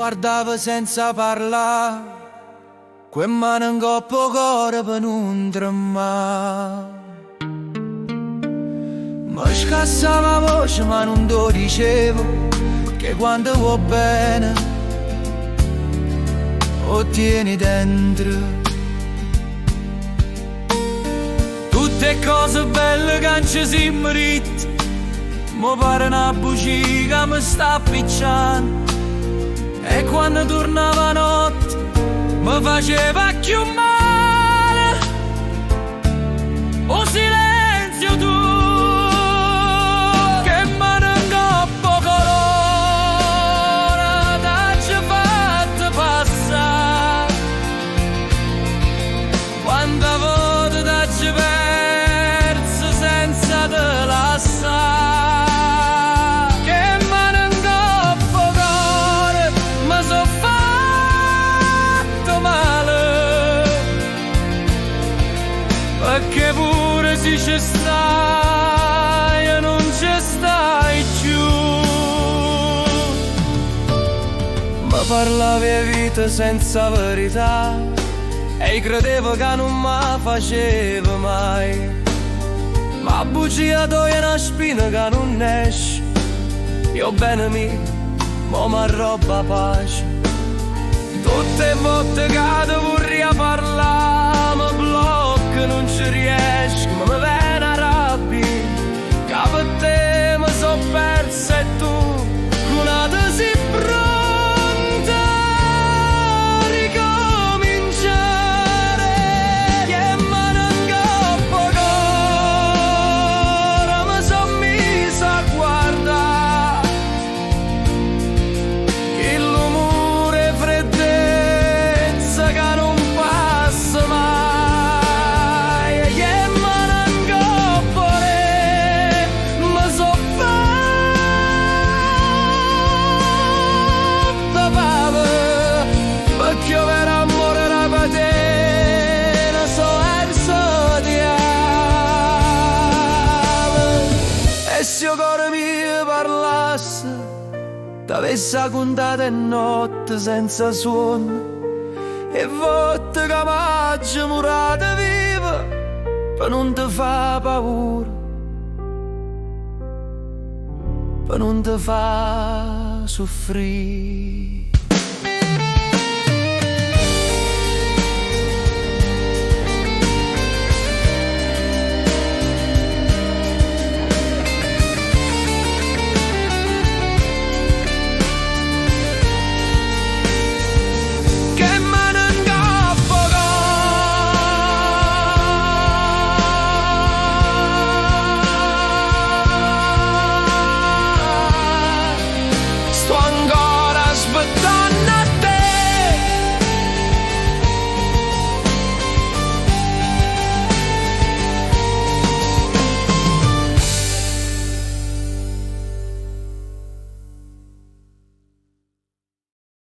guardava senza parlare, quel mano in coppa cuore per non tremare. Mi scassava la voce ma non te lo dicevo, che quando va bene lo tieni dentro. Tutte cose belle che non ci siamo ritti, mi pare una bugia che mi sta appicciando. E quando tornava notte mi faceva più male o silenzio tuo, che mi ingoppo colore t'hai fatto passare. Quanta volte t'hai perso senza te lasciare. Perché pure se ci stai e non ci stai più. Ma parlavi di vita senza verità e credevo che non mi faceva mai. Ma bugia è una spina che non esce. Io bene mio, mo m'arroba pace. Tutte le volte che te vorrei parlare mi blocco, non ci riesco, ma mi viene a rabbia, che per te mi so persa e tu con una te sei pronta a ricominciare. Che me ne ingoppo ancora, mi son messa a guardare che l'umore e freddezza che non passa mai. E se il cuore mio parlasse, t'avesse raccontato e notte senza suono, e volte che m'hai murata viva, per non ti fa paura, per non ti fa soffrire.